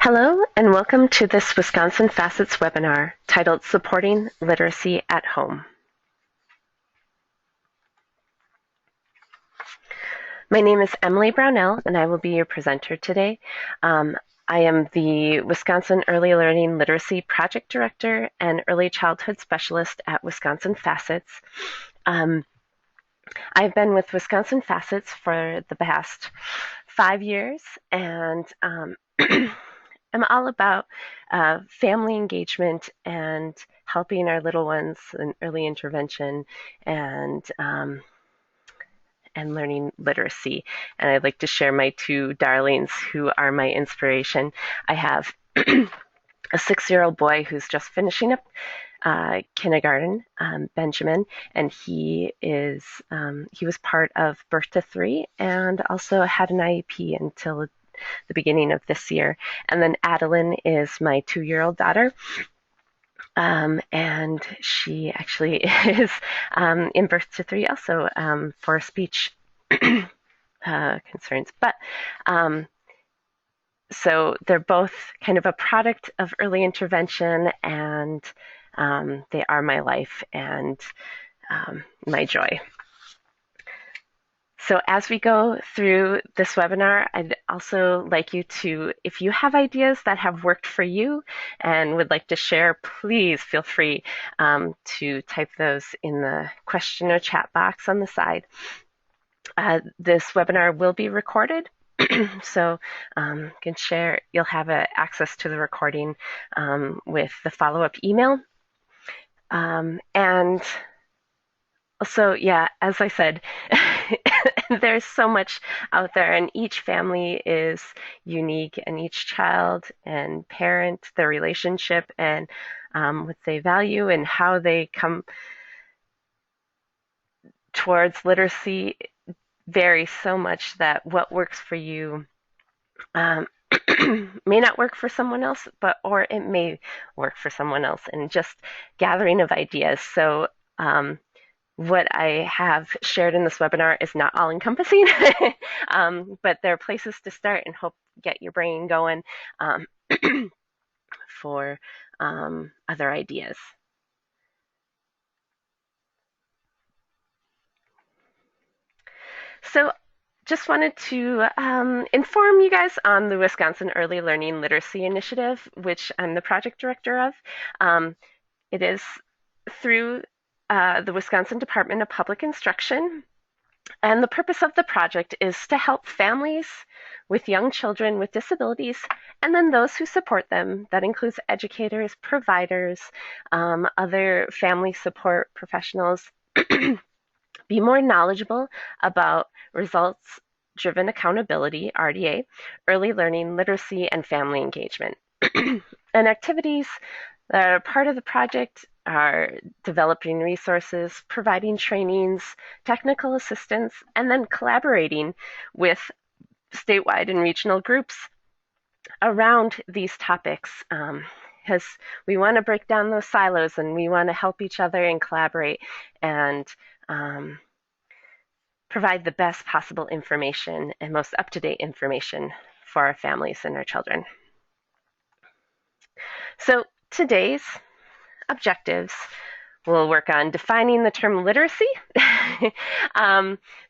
Hello and welcome to this Wisconsin Facets webinar titled Supporting Literacy at Home. My name is Emily Brownell and I will be your presenter today. I am the Wisconsin Early Learning Literacy Project Director and Early Childhood Specialist at Wisconsin Facets. I've been with Wisconsin Facets for the past 5 years and I'm all about family engagement and helping our little ones in early intervention and learning literacy. And I'd like to share my two darlings who are my inspiration. I have a 6-year-old boy who's just finishing up kindergarten, Benjamin, and he was part of Birth to Three and also had an IEP until the beginning of this year. And then Adeline is my 2-year-old daughter. And she actually is in Birth to Three also for speech concerns. But so they're both kind of a product of early intervention, and they are my life and my joy. So as we go through this webinar, I'd also like you to, if you have ideas that have worked for you and would like to share, please feel free to type those in the question or chat box on the side. This webinar will be recorded, so you can share, you'll have access to the recording with the follow-up email. And also, yeah, as I said, there's so much out there, and each family is unique, and each child and parent, their relationship, and what they value and how they come towards literacy varies so much that what works for you may not work for someone else, or it may work for someone else, and just gathering of ideas. So what I have shared in this webinar is not all-encompassing, but there are places to start and hope get your brain going for other ideas. So just wanted to inform you guys on the Wisconsin Early Learning Literacy Initiative, which I'm the project director of. It is through the Wisconsin Department of Public Instruction. And the purpose of the project is to help families with young children with disabilities and then those who support them. That includes educators, providers, other family support professionals, be more knowledgeable about results-driven accountability, RDA, early learning, literacy, and family engagement. And activities that are part of the project are developing resources, providing trainings, technical assistance, and then collaborating with statewide and regional groups around these topics. Because we want to break down those silos and we want to help each other and collaborate and provide the best possible information and most up-to-date information for our families and our children. So today's objectives will work on defining the term literacy.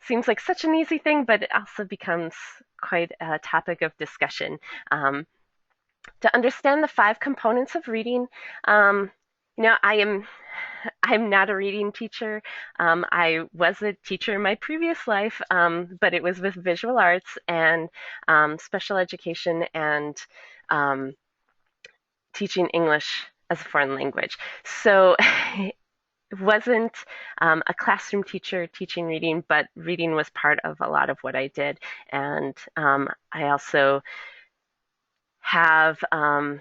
Seems like such an easy thing, but it also becomes quite a topic of discussion. To understand the 5 components of reading, I'm not a reading teacher. I was a teacher in my previous life, but it was with visual arts and special education and teaching English as a foreign language. So it wasn't a classroom teacher teaching reading, but reading was part of a lot of what I did. And I also have a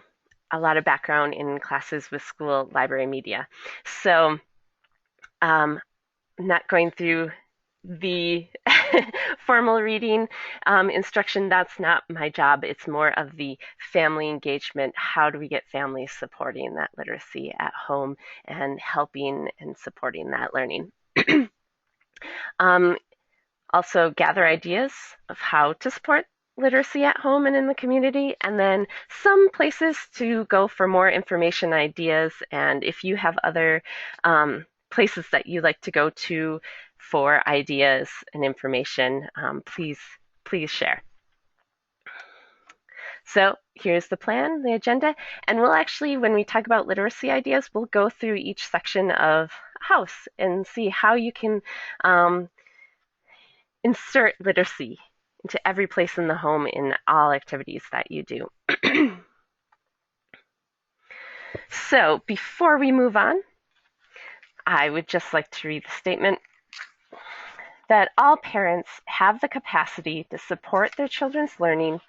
lot of background in classes with school library media. So I'm not going through the formal reading instruction. That's not my job. It's more of the family engagement. How do we get families supporting that literacy at home and helping and supporting that learning? Also gather ideas of how to support literacy at home and in the community, and then some places to go for more information ideas. And if you have other places that you like to go to for ideas and information, please share. So here's the plan, the agenda, and we'll actually, when we talk about literacy ideas, we'll go through each section of house and see how you can insert literacy into every place in the home in all activities that you do. So before we move on, I would just like to read the statement that all parents have the capacity to support their children's learning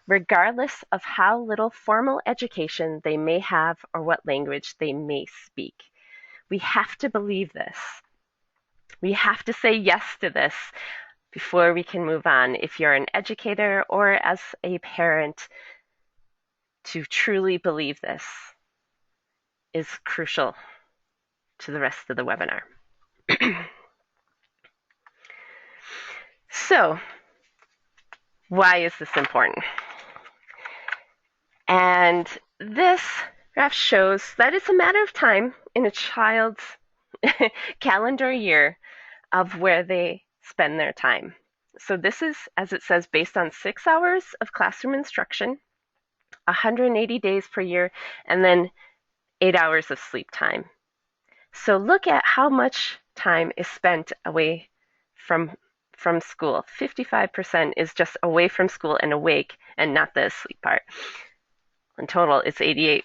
regardless of how little formal education they may have or what language they may speak. We have to believe this. We have to say yes to this before we can move on. If you're an educator or as a parent, to truly believe this is crucial to the rest of the webinar. So, why is this important? And this graph shows that it's a matter of time in a child's calendar year of where they spend their time. So this is, as it says, based on 6 hours of classroom instruction, 180 days per year, and then 8 hours of sleep time. So look at how much time is spent away from school. 55% is just away from school and awake, and not the sleep part. In total, it's 88%.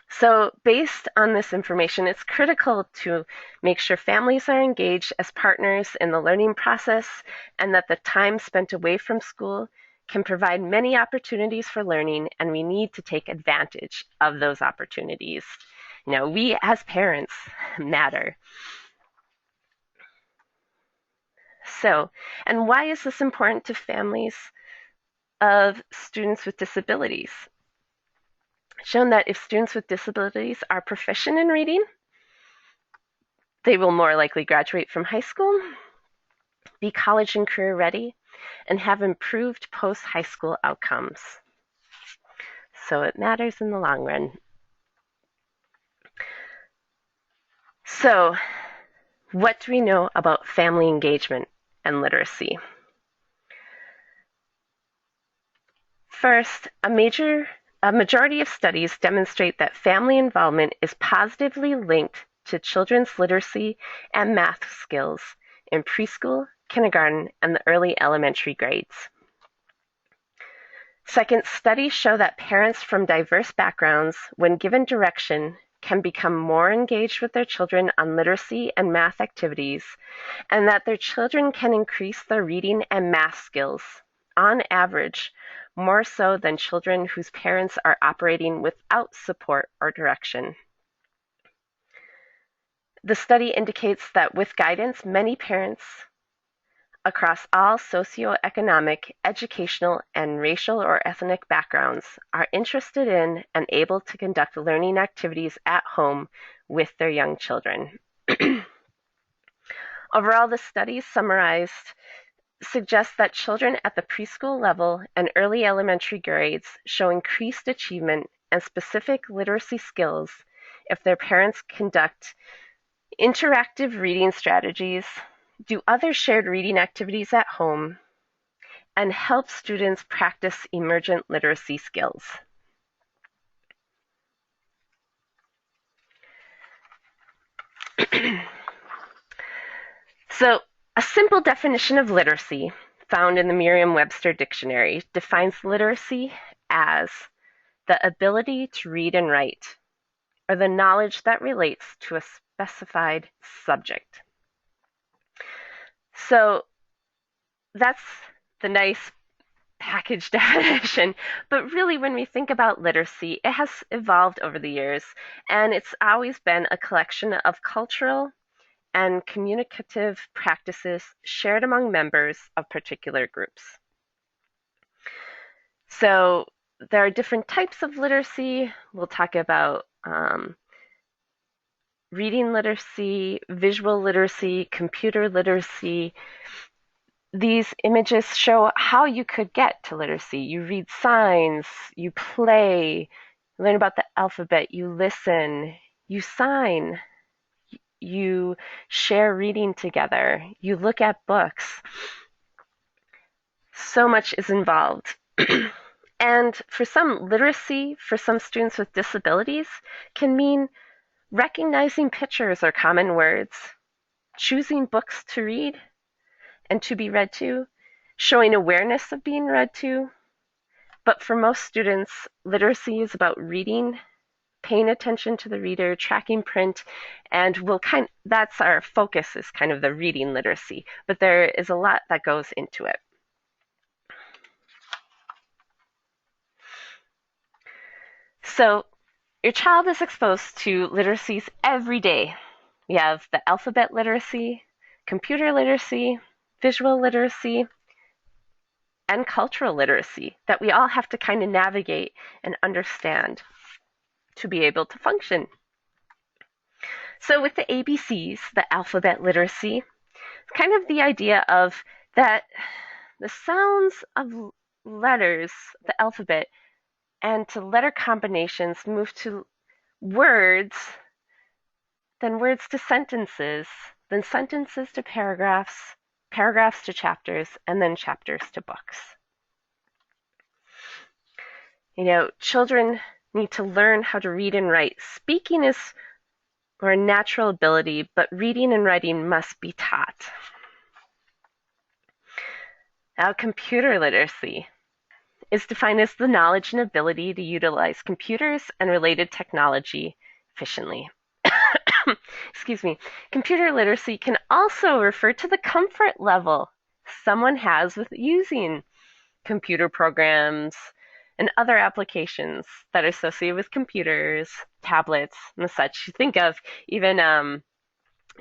So based on this information, it's critical to make sure families are engaged as partners in the learning process, and that the time spent away from school can provide many opportunities for learning, and we need to take advantage of those opportunities. You know, we as parents matter. So, and why is this important to families of students with disabilities? Shown that if students with disabilities are proficient in reading, they will more likely graduate from high school, be college and career ready, and have improved post-high school outcomes. So it matters in the long run. So, what do we know about family engagement and literacy? First, a majority of studies demonstrate that family involvement is positively linked to children's literacy and math skills in preschool, kindergarten, and the early elementary grades. Second, studies show that parents from diverse backgrounds, when given direction, can become more engaged with their children on literacy and math activities, and that their children can increase their reading and math skills, on average, more so than children whose parents are operating without support or direction. The study indicates that with guidance, many parents across all socioeconomic, educational, and racial or ethnic backgrounds are interested in and able to conduct learning activities at home with their young children. Overall, the studies summarized suggests that children at the preschool level and early elementary grades show increased achievement and specific literacy skills if their parents conduct interactive reading strategies, do other shared reading activities at home, and help students practice emergent literacy skills. So, a simple definition of literacy found in the Merriam-Webster dictionary defines literacy as the ability to read and write, or the knowledge that relates to a specified subject. So that's the nice package definition, but really when we think about literacy, it has evolved over the years, and it's always been a collection of cultural and communicative practices shared among members of particular groups. So there are different types of literacy. We'll talk about reading literacy, visual literacy, computer literacy, these images show how you could get to literacy. You read signs, you play, learn about the alphabet, you listen, you sign, you share reading together, you look at books. So much is involved. And for some, literacy for some students with disabilities can mean recognizing pictures or common words, choosing books to read and to be read to, showing awareness of being read to. But for most students, literacy is about reading, paying attention to the reader, tracking print, and that's our focus, is kind of the reading literacy. But there is a lot that goes into it. So your child is exposed to literacies every day. We have the alphabet literacy, computer literacy, visual literacy, and cultural literacy that we all have to kind of navigate and understand to be able to function. So with the ABCs, the alphabet literacy, kind of the idea of that the sounds of letters, the alphabet, and to letter combinations move to words, then words to sentences, then sentences to paragraphs, paragraphs to chapters, and then chapters to books. Children need to learn how to read and write. Speaking is a natural ability, but reading and writing must be taught. Now, computer literacy is defined as the knowledge and ability to utilize computers and related technology efficiently. Excuse me. Computer literacy can also refer to the comfort level someone has with using computer programs and other applications that are associated with computers, tablets, and such. You think of even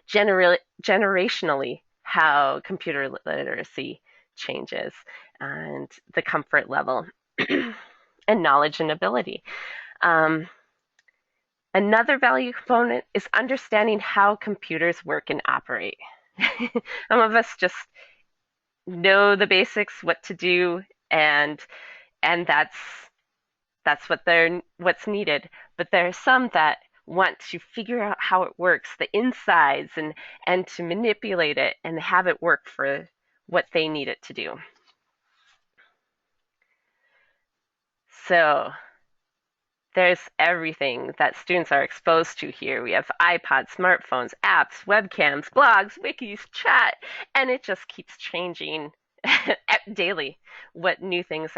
generationally how computer literacy changes and the comfort level and knowledge and ability. Another value component is understanding how computers work and operate. Some of us just know the basics, what to do, and what's needed. But there are some that want to figure out how it works, the insides, and to manipulate it and have it work for what they need it to do. So there's everything that students are exposed to here. We have iPods, smartphones, apps, webcams, blogs, wikis, chat, and it just keeps changing daily. What new things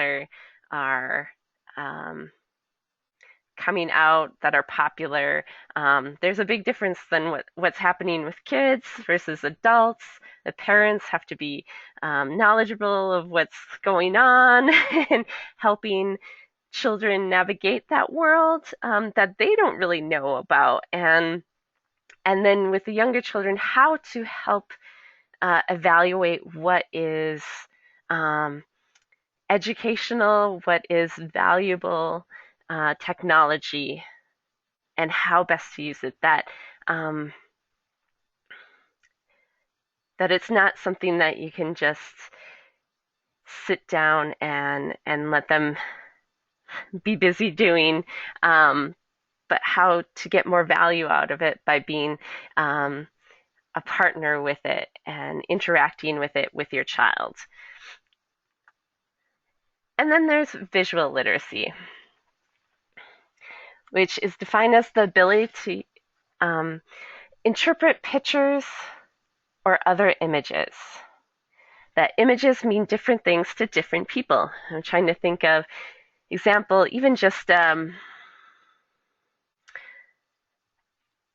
are coming out that are popular. There's a big difference than what's happening with kids versus adults. The parents have to be knowledgeable of what's going on and helping children navigate that world that they don't really know about, and then with the younger children, how to help evaluate what is educational, what is valuable technology, and how best to use it. That it's not something that you can just sit down and let them be busy doing, but how to get more value out of it by being a partner with it and interacting with it with your child. And then there's visual literacy, which is defined as the ability to interpret pictures or other images. That images mean different things to different people. I'm trying to think of example, even just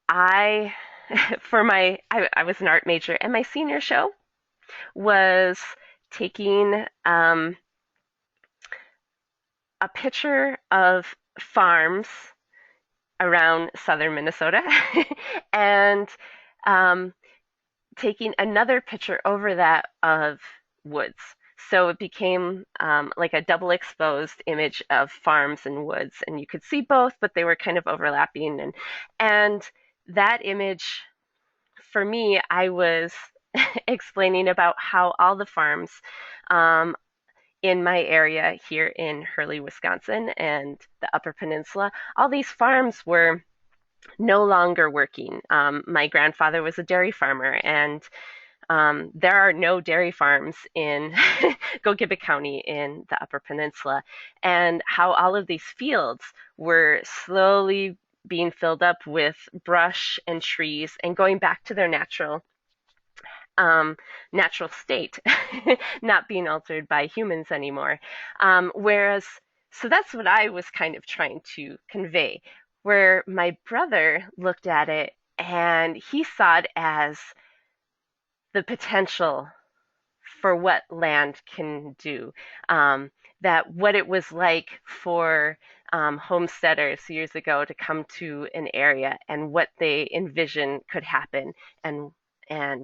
I was an art major, and my senior show was taking a picture of farms around southern Minnesota and taking another picture over that of woods. So it became like a double exposed image of farms and woods, and you could see both, but they were kind of overlapping. And that image, for me, I was explaining about how all the farms um, in my area here in Hurley, Wisconsin, and the Upper Peninsula, all these farms were no longer working. My grandfather was a dairy farmer, and there are no dairy farms in Gogebic County in the Upper Peninsula, and how all of these fields were slowly being filled up with brush and trees and going back to their um, natural state, not being altered by humans anymore. Whereas, so that's what I was kind of trying to convey, where my brother looked at it and he saw it as the potential for what land can do. That what it was like for homesteaders years ago to come to an area and what they envision could happen and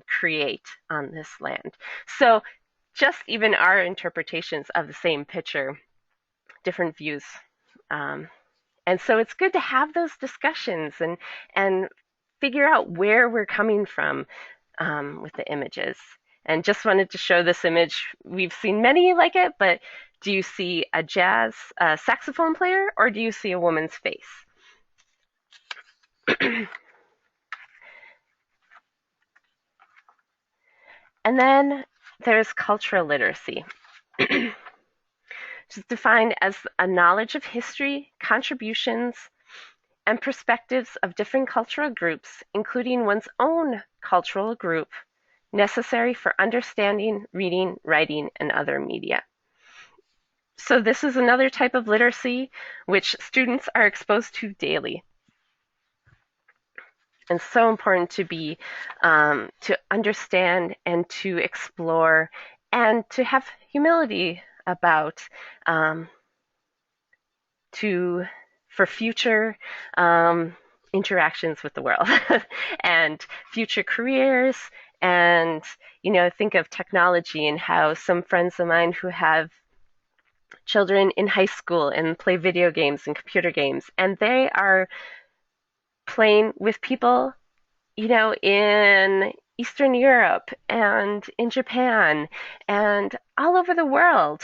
create on this land. So just even our interpretations of the same picture, different views. Um, and so it's good to have those discussions and figure out where we're coming from with the images. And just wanted to show this image. We've seen many like it, but do you see a jazz saxophone player or do you see a woman's face? And then there's cultural literacy, which is defined as a knowledge of history, contributions, and perspectives of different cultural groups, including one's own cultural group, necessary for understanding, reading, writing, and other media. So this is another type of literacy which students are exposed to daily. And so important to be to understand and to explore and to have humility about to for future interactions with the world and future careers. And think of technology and how some friends of mine who have children in high school and play video games and computer games, and they are playing with people, in Eastern Europe and in Japan and all over the world,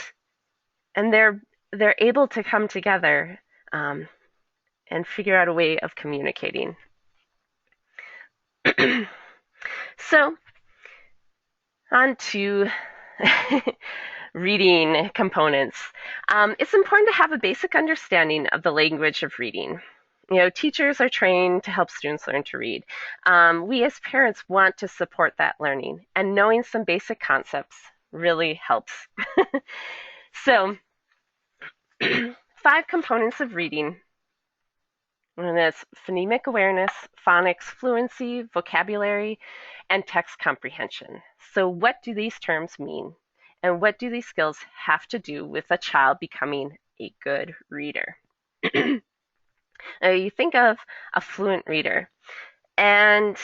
and they're able to come together and figure out a way of communicating. So, on to reading components. It's important to have a basic understanding of the language of reading. Teachers are trained to help students learn to read. We as parents want to support that learning, and knowing some basic concepts really helps. So, 5 components of reading. And that's phonemic awareness, phonics fluency, vocabulary, and text comprehension. So what do these terms mean? And what do these skills have to do with a child becoming a good reader? Now you think of a fluent reader, and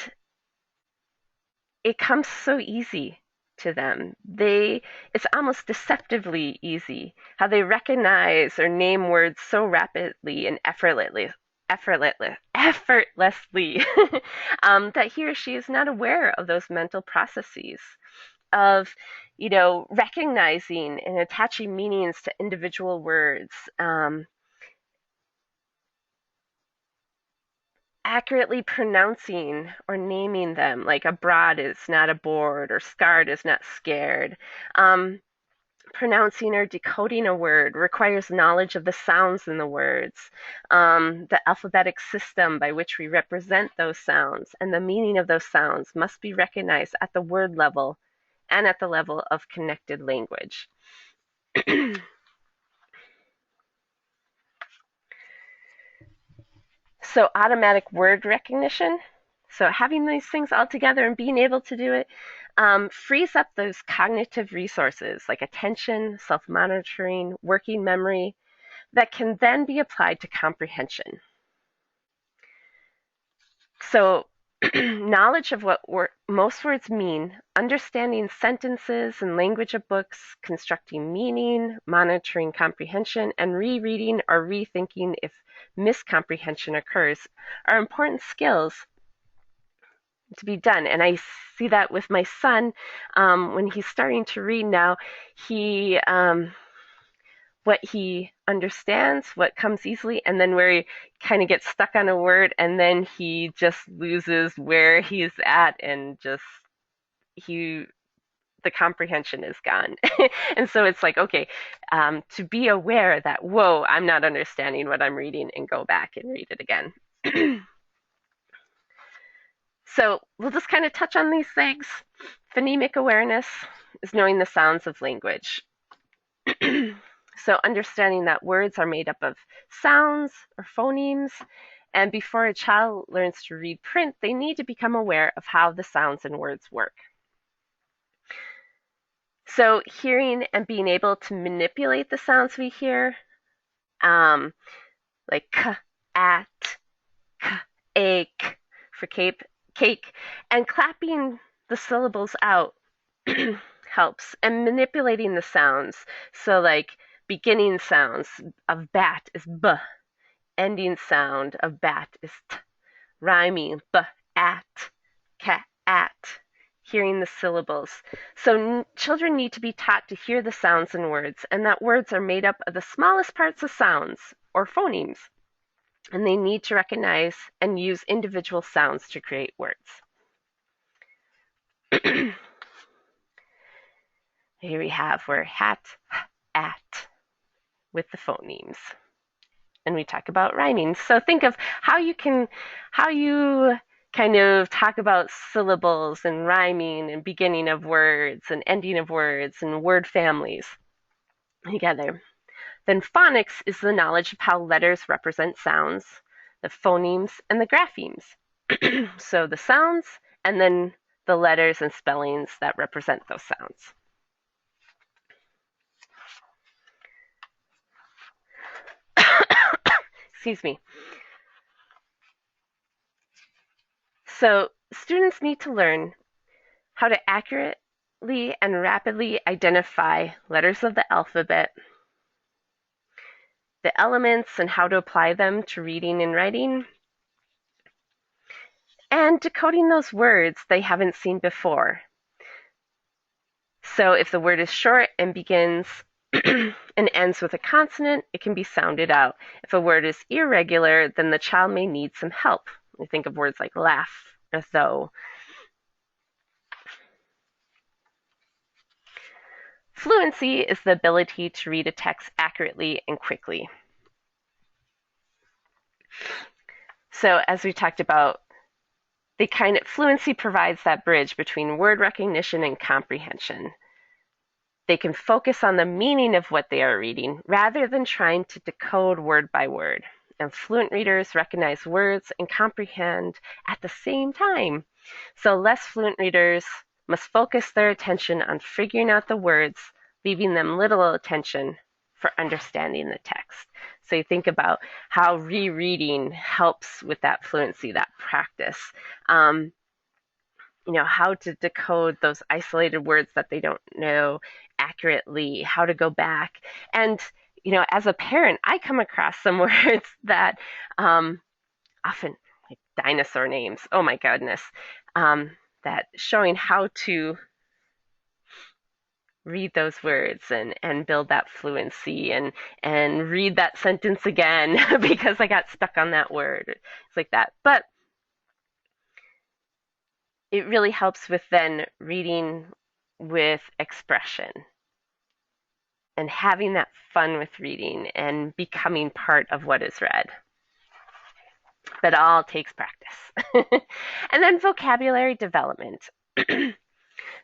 it comes so easy to them. It's almost deceptively easy how they recognize or name words so rapidly and effortlessly that he or she is not aware of those mental processes of recognizing and attaching meanings to individual words, accurately pronouncing or naming them, like abroad is not aboard or scarred is not scared. Pronouncing or decoding a word requires knowledge of the sounds in the words, the alphabetic system by which we represent those sounds, and the meaning of those sounds must be recognized at the word level and at the level of connected language. So automatic word recognition. So having these things all together and being able to do it frees up those cognitive resources like attention, self-monitoring, working memory that can then be applied to comprehension. So knowledge of what most words mean, understanding sentences and language of books, constructing meaning, monitoring comprehension, and rereading or rethinking if miscomprehension occurs are important skills to be done. And I see that with my son when he's starting to read now. He what he understands, what comes easily, and then where he kind of gets stuck on a word, and then he just loses where he's at, and just he the comprehension is gone. And so it's like, okay, to be aware that, whoa, I'm not understanding what I'm reading, and go back and read it again. So we'll just kind of touch on these things. Phonemic awareness is knowing the sounds of language. So understanding that words are made up of sounds or phonemes, and before a child learns to read print, they need to become aware of how the sounds and words work. So hearing and being able to manipulate the sounds we hear, like k, at, k, ache for cake, and clapping the syllables out helps, and manipulating the sounds. So like beginning sounds of bat is b, ending sound of bat is t, rhyming b, at, cat, at, hearing the syllables. So children need to be taught to hear the sounds in words, and that words are made up of the smallest parts of sounds, or phonemes, and they need to recognize and use individual sounds to create words. Here we have where hat, at, with the phonemes. And we talk about rhyming. So think of how you kind of talk about syllables and rhyming and beginning of words and ending of words and word families together. Then phonics is the knowledge of how letters represent sounds, the phonemes and the graphemes. So the sounds, and then the letters and spellings that represent those sounds. Excuse me. So students need to learn how to accurately and rapidly identify letters of the alphabet, the elements and how to apply them to reading and writing, and decoding those words they haven't seen before. So if the word is short and begins and ends with a consonant, it can be sounded out. If a word is irregular, then the child may need some help. We think of words like laugh or though. Fluency is the ability to read a text accurately and quickly. So as we talked about, fluency provides that bridge between word recognition and comprehension. They can focus on the meaning of what they are reading rather than trying to decode word by word. And fluent readers recognize words and comprehend at the same time. So less fluent readers must focus their attention on figuring out the words, leaving them little attention for understanding the text. So you think about how rereading helps with that fluency, that practice. How to decode those isolated words that they don't know accurately, how to go back. And, as a parent, I come across some words that often, like dinosaur names, oh my goodness, that showing how to read those words and build that fluency and read that sentence again because I got stuck on that word. It's like that. But it really helps with then reading with expression and having that fun with reading and becoming part of what is read. But it all takes practice. And then vocabulary development.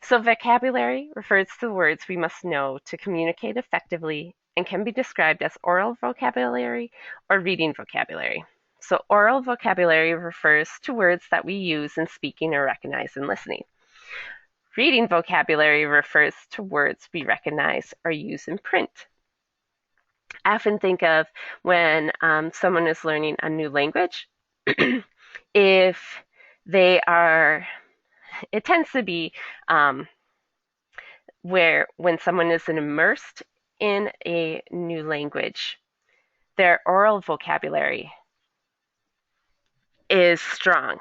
So vocabulary refers to words we must know to communicate effectively and can be described as oral vocabulary or reading vocabulary. So oral vocabulary refers to words that we use in speaking or recognize in listening. Reading vocabulary refers to words we recognize or use in print. I often think of when someone is learning a new language, if they are, it tends to be where when someone is immersed in a new language, their oral vocabulary is strong.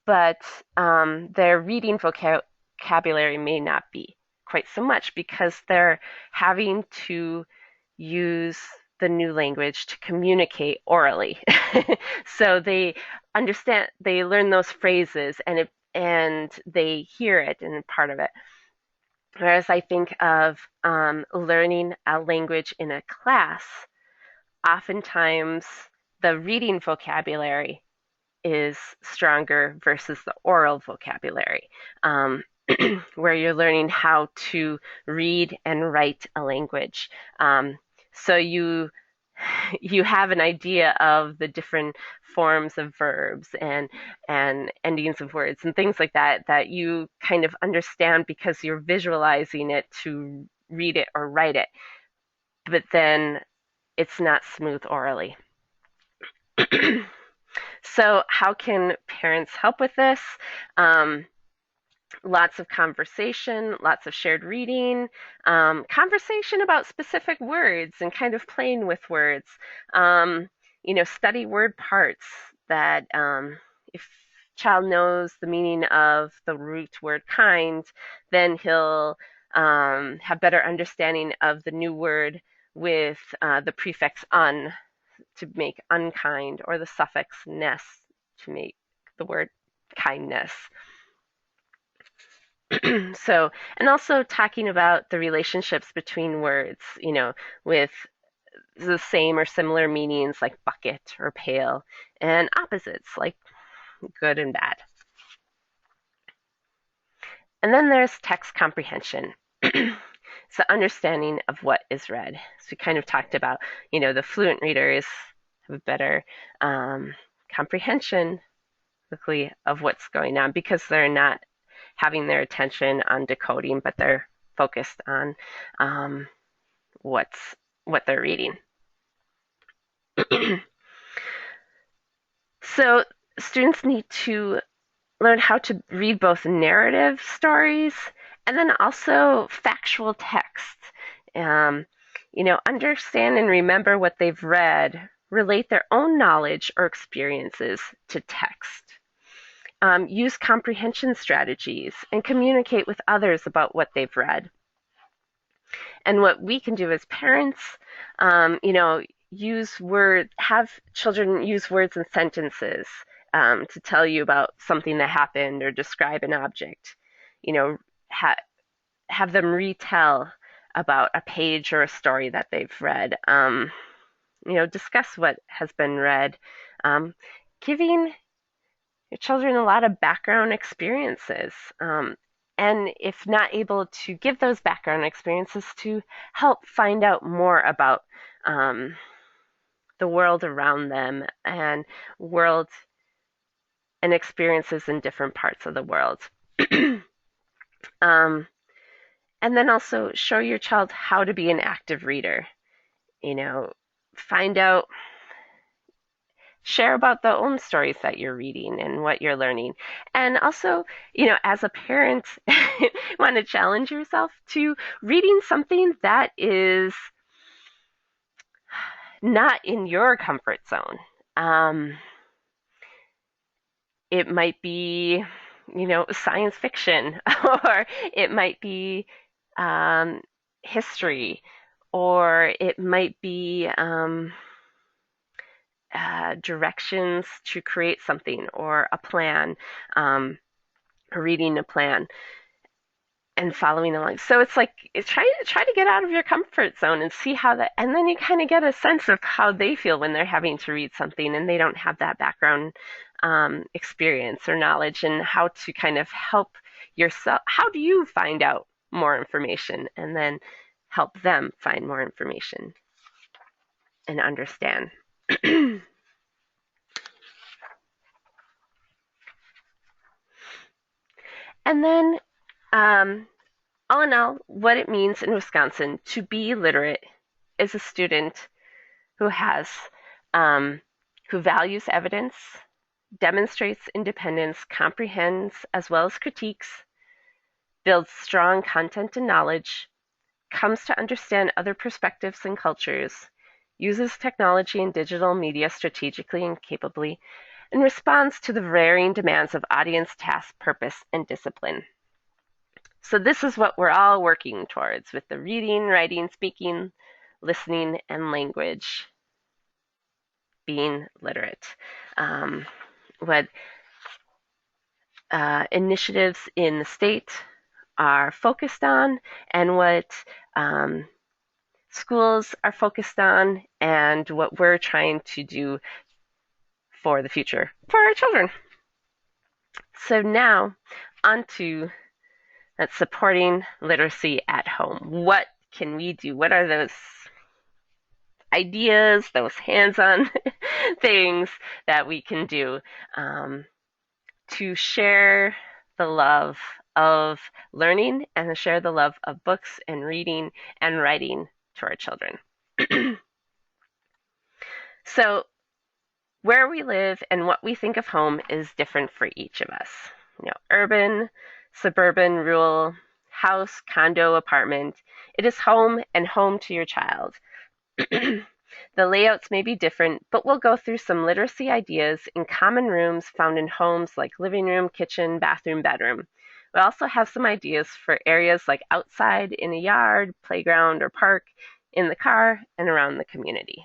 but their reading vocabulary may not be quite so much because they're having to use the new language to communicate orally. So they understand, they learn those phrases and they hear it and part of it. Whereas I think of learning a language in a class, oftentimes the reading vocabulary is stronger versus the oral vocabulary, um, where you're learning how to read and write a language. So you have an idea of the different forms of verbs and endings of words and things like that that you kind of understand because you're visualizing it to read it or write it, but then it's not smooth orally. So how can parents help with this? Um, Lots of conversation, lots of shared reading, conversation about specific words and kind of playing with words. Um, study word parts that if child knows the meaning of the root word kind, then he'll have better understanding of the new word with the prefix un to make unkind or the suffix ness to make the word kindness. So, and also talking about the relationships between words, with the same or similar meanings like bucket or pail, and opposites like good and bad. And then there's text comprehension. It's the understanding of what is read. So we kind of talked about, the fluent readers have a better comprehension quickly of what's going on because they're not having their attention on decoding, but they're focused on um, what's what they're reading. So students need to learn how to read both narrative stories and then also factual text. Um, understand and remember what they've read, relate their own knowledge or experiences to text. Use comprehension strategies and communicate with others about what they've read. And what we can do as parents, have children use words and sentences to tell you about something that happened or describe an object. You know, ha- have them retell about a page or a story that they've read. Discuss what has been read. Giving your children a lot of background experiences. And if not able to give those background experiences, to help find out more about um, the world around them and world and experiences in different parts of the world. um, and then also show your child how to be an active reader. Find out, share about the own stories that you're reading and what you're learning. And also, as a parent, want to challenge yourself to reading something that is not in your comfort zone. Um, it might be, science fiction, or it might be um, history, or it might be directions to create something or a plan, reading a plan and following along. So it's try to get out of your comfort zone and see how that, and then you kind of get a sense of how they feel when they're having to read something and they don't have that background experience or knowledge, and how to kind of help yourself. How do you find out more information and then help them find more information and understand? And then, all in all, what it means in Wisconsin to be literate is a student who has, um, who values evidence, demonstrates independence, comprehends as well as critiques, builds strong content and knowledge, comes to understand other perspectives and cultures, uses technology and digital media strategically and capably, and responds to the varying demands of audience, task, purpose, and discipline. So this is what we're all working towards with the reading, writing, speaking, listening, and language, being literate. Um, what initiatives in the state are focused on, and what um, schools are focused on, and what we're trying to do for the future for our children. So now on to supporting literacy at home. What can we do? What are those ideas, those hands-on things that we can do um, to share the love of learning and to share the love of books and reading and writing to our children? So where we live and what we think of home is different for each of us. Urban, suburban, rural, house, condo, apartment. It is home and home to your child. The layouts may be different, but we'll go through some literacy ideas in common rooms found in homes like living room, kitchen, bathroom, bedroom. We also have some ideas for areas like outside, in a yard, playground, or park, in the car, and around the community.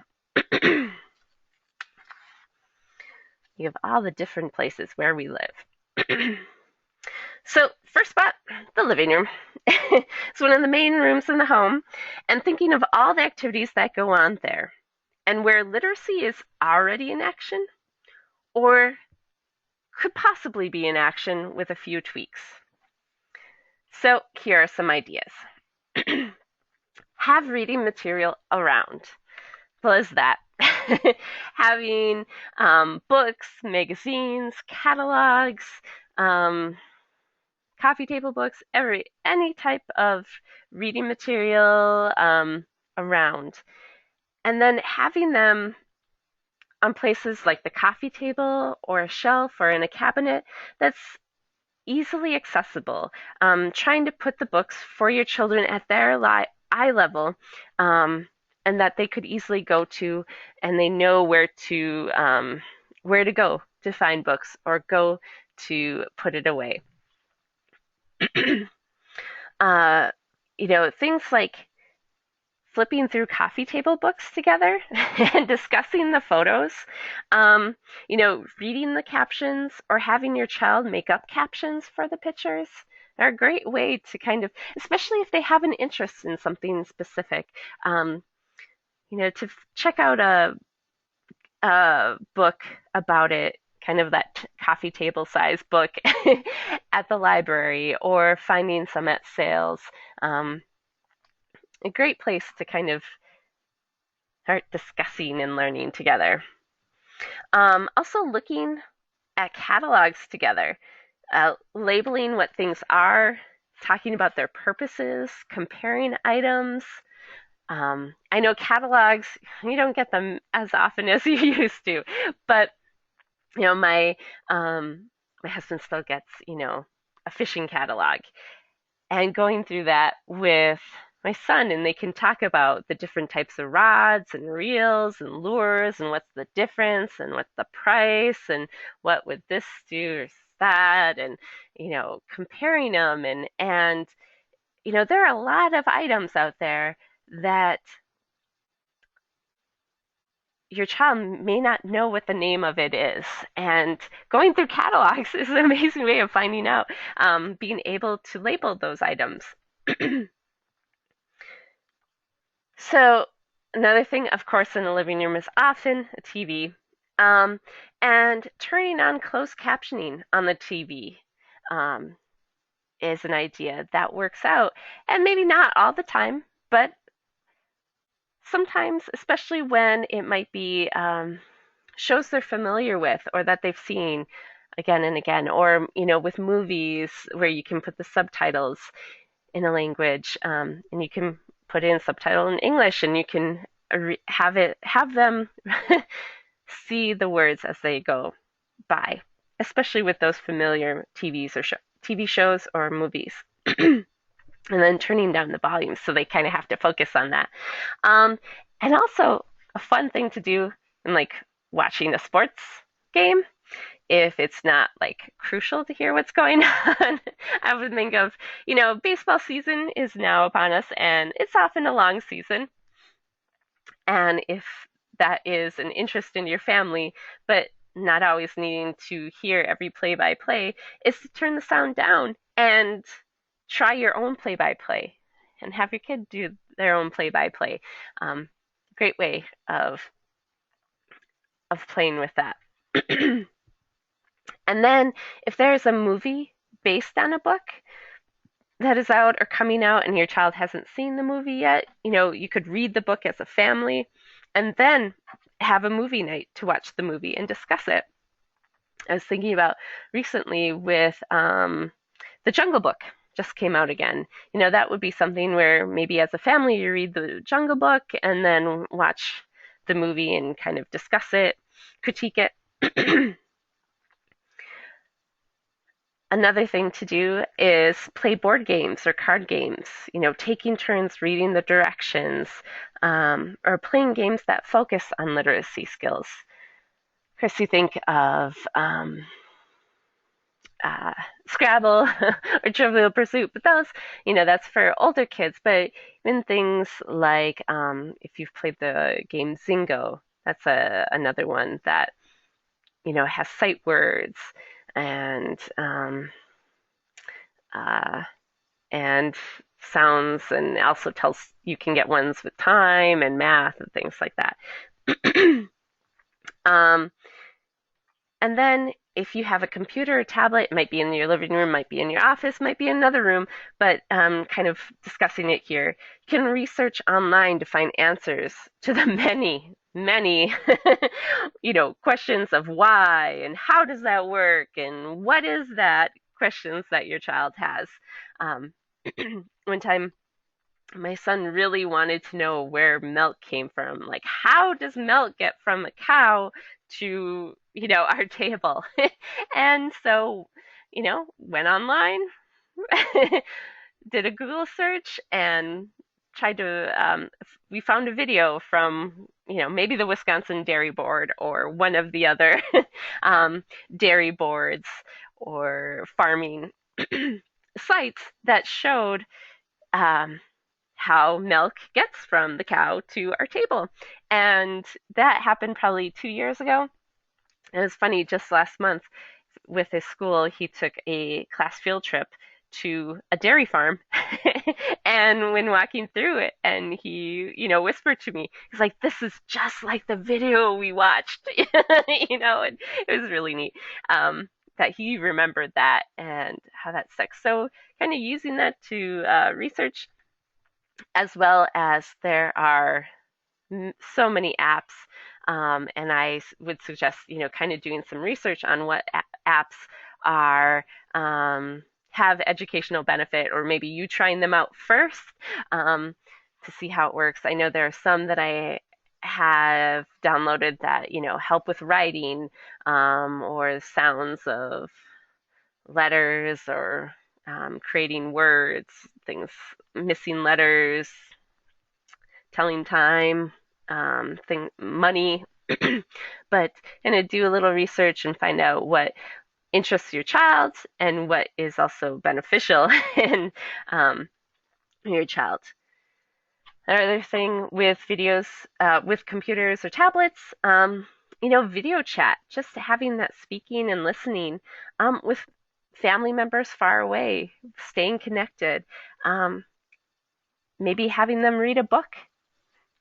You have all the different places where we live. So, first spot, the living room. It's one of the main rooms in the home, and thinking of all the activities that go on there, and where literacy is already in action, or could possibly be in action with a few tweaks. So, here are some ideas. Have reading material around. What is that? Having books, magazines, catalogs, coffee table books, any type of reading material around. And then having them on places like the coffee table or a shelf or in a cabinet that's easily accessible. Trying to put the books for your children at their eye level, and that they could easily go to, and they know where to go to find books or go to put it away. uh, Things like flipping through coffee table books together and discussing the photos, reading the captions or having your child make up captions for the pictures are a great way to kind of, especially if they have an interest in something specific, to check out a book about it, kind of that coffee table size book at the library or finding some at sales. A great place to kind of start discussing and learning together. Also looking at catalogs together, labeling what things are, talking about their purposes, comparing items. I know catalogs, you don't get them as often as you used to, but my husband still gets a fishing catalog, and going through that with my son, and they can talk about the different types of rods and reels and lures and what's the difference and what's the price and what would this do or that, and comparing them, and there are a lot of items out there that your child may not know what the name of it is. And going through catalogs is an amazing way of finding out, being able to label those items. So another thing, of course, in the living room is often a TV, and turning on closed captioning on the TV is an idea that works out, and maybe not all the time, but sometimes, especially when it might be shows they're familiar with or that they've seen again and again, or with movies where you can put the subtitles in a language, and you can put in subtitle in English, and you can have them see the words as they go by, especially with those familiar TV shows or movies. And then turning down the volume so they kind of have to focus on that. And also a fun thing to do in like watching a sports game if it's not like crucial to hear what's going on. I would think of, baseball season is now upon us and it's often a long season. And if that is an interest in your family, but not always needing to hear every play by play, is to turn the sound down and try your own play by play and have your kid do their own play by play. Great way of playing with that. And then if there's a movie based on a book that is out or coming out and your child hasn't seen the movie yet, you could read the book as a family and then have a movie night to watch the movie and discuss it. I was thinking about recently with The Jungle Book just came out again. That would be something where maybe as a family you read the Jungle Book and then watch the movie and kind of discuss it, critique it. Another thing to do is play board games or card games, taking turns reading the directions, or playing games that focus on literacy skills. Chris, you think of uh, Scrabble or Trivial Pursuit, but that's for older kids. But even things like if you've played the game Zingo, that's another one that has sight words and uh, and sounds, and also tells you can get ones with time and math and things like that. um, and then if you have a computer or tablet, it might be in your living room, might be in your office, might be in another room, but kind of discussing it here. You can research online to find answers to the many, many, questions of why and how does that work and what is that questions that your child has. Um, One time, my son really wanted to know where milk came from. Like, how does milk get from a cow to, our table? And so, went online, did a Google search, and tried to, we found a video from, maybe the Wisconsin Dairy Board or one of the other um, dairy boards or farming sites that showed um, how milk gets from the cow to our table. And that happened probably 2 years ago. It was funny, just last month with his school, he took a class field trip to a dairy farm. And when walking through it, and he, whispered to me, he's like, "This is just like the video we watched," and it was really neat that he remembered that and how that stuck. So, kind of using that to research, as well as there are so many apps. And I would suggest, kind of doing some research on what apps are have educational benefit, or maybe you trying them out first to see how it works. I know there are some that I have downloaded that help with writing, or sounds of letters, or creating words, things, missing letters, telling time, money. But do a little research and find out what interests your child and what is also beneficial in your child. Another thing with videos, with computers or tablets, video chat, just having that speaking and listening with family members far away, staying connected, maybe having them read a book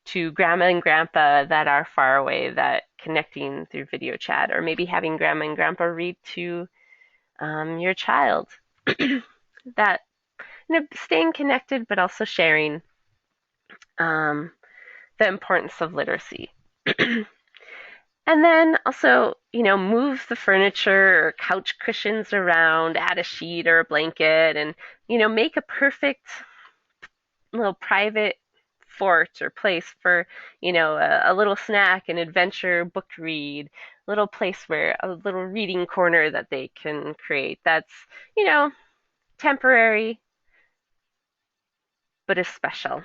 to grandma and grandpa that are far away, that connecting through video chat, or maybe having grandma and grandpa read to your child. That staying connected, but also sharing the importance of literacy. And then also, move the furniture or couch cushions around, add a sheet or a blanket, and, make a perfect little private fort or place for, a little snack, an adventure book read, little place where a little reading corner that they can create that's, temporary, but is special.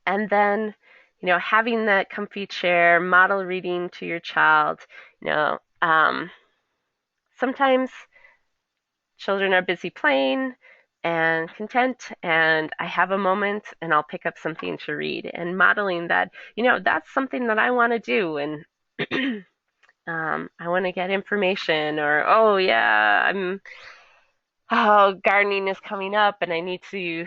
And then, having that comfy chair, model reading to your child, you know, um, sometimes children are busy playing and content, and I have a moment and I'll pick up something to read, and modeling that, that's something that I want to do. And I want to get information, or, oh, yeah, gardening is coming up and I need to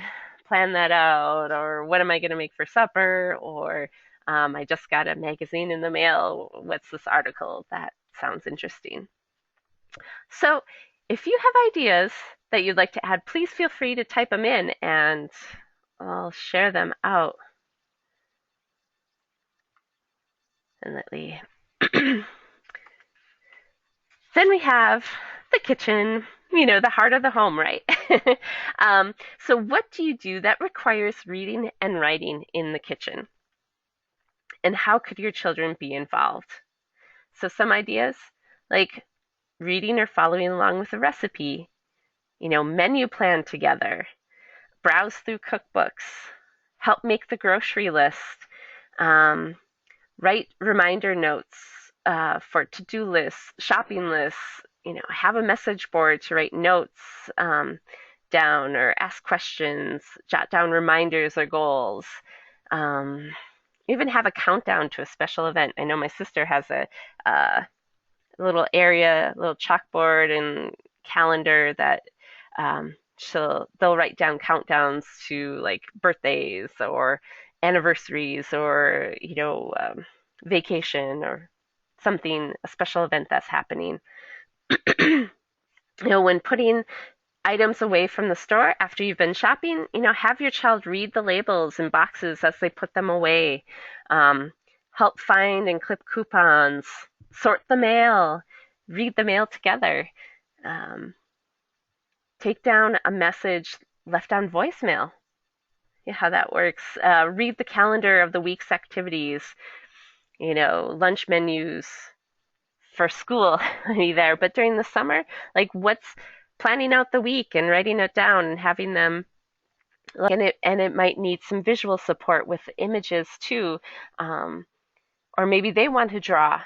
plan that out, or what am I going to make for supper, or I just got a magazine in the mail. What's this article? That sounds interesting. So, if you have ideas that you'd like to add, please feel free to type them in and I'll share them out. And let me. Then we have the kitchen, the heart of the home, right? So, what do you do that requires reading and writing in the kitchen? And how could your children be involved? So, some ideas like reading or following along with a recipe, menu plan together, browse through cookbooks, help make the grocery list, um, write reminder notes for to-do lists, shopping lists, have a message board to write notes down or ask questions, jot down reminders or goals. Um, Even have a countdown to a special event. I know my sister has a little area, little chalkboard and calendar that they'll write down countdowns to like birthdays or anniversaries, or vacation, or something, a special event that's happening. When putting items away from the store after you've been shopping, have your child read the labels and boxes as they put them away. Um, Help find and clip coupons, sort the mail, read the mail together. Um, Take down a message left on voicemail. Yeah, how that works. Read the calendar of the week's activities, lunch menus for school, maybe there. But during the summer, like, what's planning out the week and writing it down and having them, and it might need some visual support with images too. Or maybe they want to draw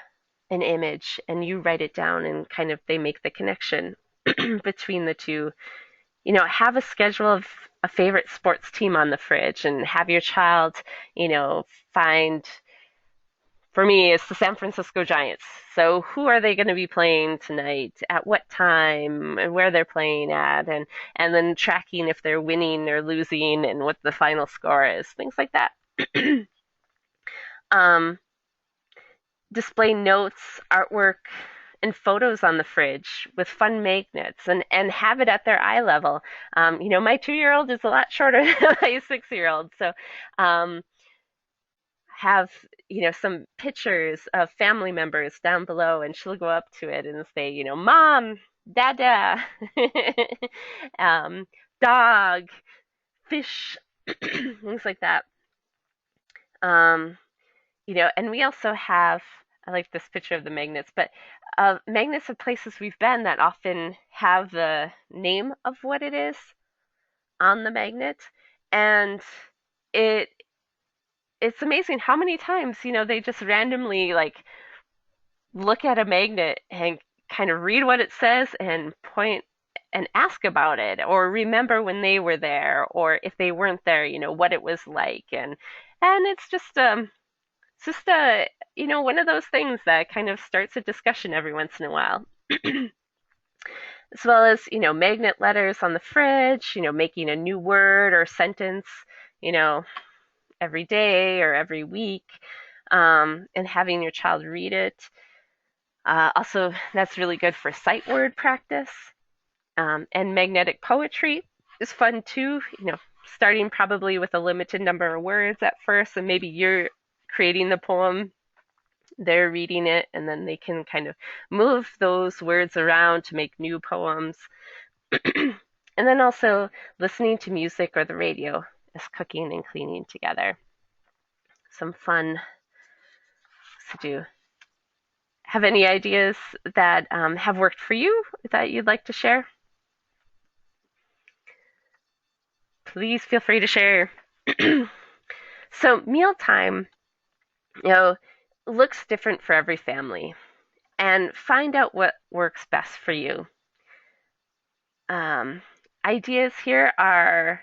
an image and you write it down, and kind of they make the connection between the two. Have a schedule of a favorite sports team on the fridge, and have your child, find, for me, it's the San Francisco Giants. So who are they going to be playing tonight? At what time? And where they're playing at? And then tracking if they're winning or losing and what the final score is. Things like that. um, Display notes, artwork, and photos on the fridge with fun magnets, and have it at their eye level. My 2-year-old is a lot shorter than my 6-year-old. So have some pictures of family members down below, and she'll go up to it and say, mom, dada, um, dog, fish, things like that. um, and we also have, I like this picture of the magnets, but magnets of places we've been that often have the name of what it is on the magnet. And it it's amazing how many times, they just randomly like look at a magnet and kind of read what it says and point and ask about it, or remember when they were there, or if they weren't there, what it was like. And it's just a one of those things that kind of starts a discussion every once in a while. As well as, magnet letters on the fridge, making a new word or sentence, you know, every day or every week, and having your child read it. Also, that's really good for sight word practice. And magnetic poetry is fun too, starting probably with a limited number of words at first, and maybe you're creating the poem, they're reading it, and then they can kind of move those words around to make new poems. And then also listening to music or the radio is cooking and cleaning together. Some fun to do. Have any ideas that have worked for you that you'd like to share? Please feel free to share. So mealtime, looks different for every family. and find out what works best for you. Um, Ideas here are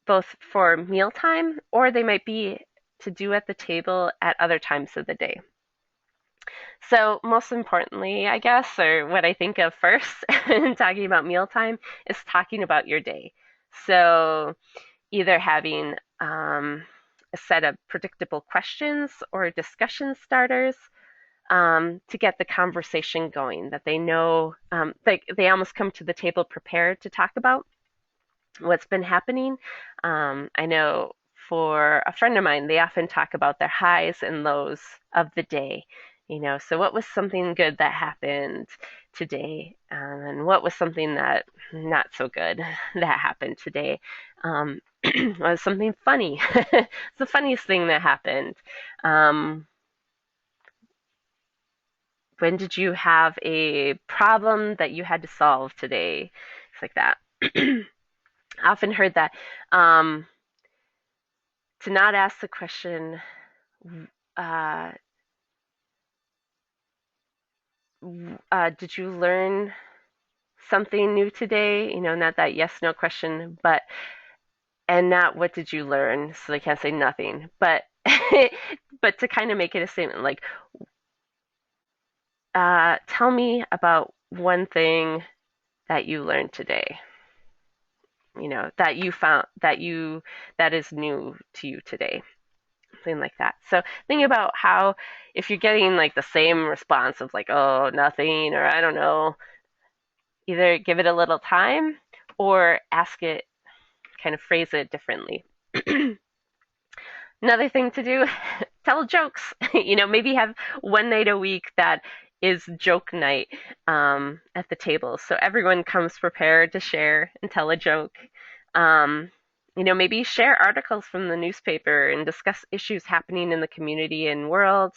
both for mealtime or they might be to do at the table at other times of the day. So, most importantly, I guess, or what I think of first in talking about mealtime is talking about your day. So, either having a set of predictable questions or discussion starters to get the conversation going that they know, they almost come to the table prepared to talk about what's been happening. I know for a friend of mine, they often talk about their highs and lows of the day. So what was something good that happened today, and what was something that not so good that happened today? Was something funny? It's the funniest thing that happened. Um, when did you have a problem that you had to solve today? It's like that. I often heard that to not ask the question, uh, did you learn something new today? Not that yes no question, but and not what did you learn? So they can't say nothing, but but to kind of make it a statement like, tell me about one thing that you learned today. That you found that is new to you today. Something like that. So think about how if you're getting like the same response of like, oh, nothing, or I don't know, either give it a little time or ask it, kind of phrase it differently. Another thing to do, tell jokes. Maybe have one night a week that is joke night at the table. So everyone comes prepared to share and tell a joke. Um, maybe share articles from the newspaper and discuss issues happening in the community and world.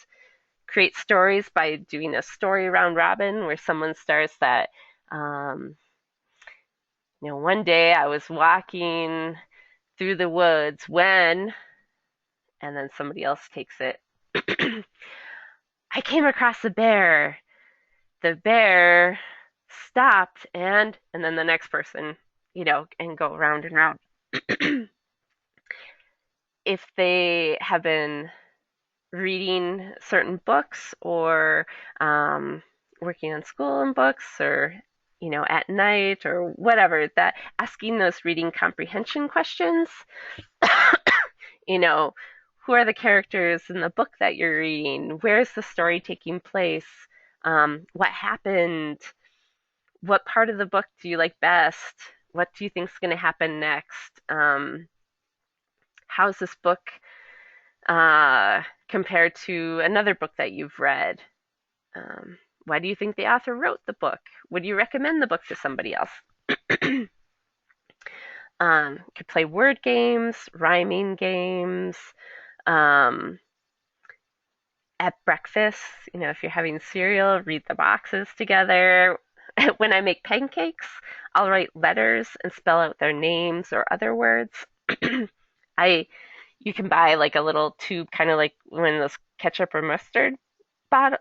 Create stories by doing a story round robin where someone starts that, um, one day I was walking through the woods when, and then somebody else takes it. I came across a bear. The bear stopped and then the next person, and go round and round. If they have been reading certain books or working on school and books or at night or whatever, that asking those reading comprehension questions. you know who are the characters in the book that you're reading? Where is the story taking place? What happened? What part of the book do you like best? What do you think is going to happen next? How's this book compared to another book that you've read? Why do you think the author wrote the book? Would you recommend the book to somebody else? Could play word games, rhyming games. Um, at breakfast, if you're having cereal, read the boxes together. When I make pancakes, I'll write letters and spell out their names or other words. I You can buy like a little tube, kind of like one of those ketchup or mustard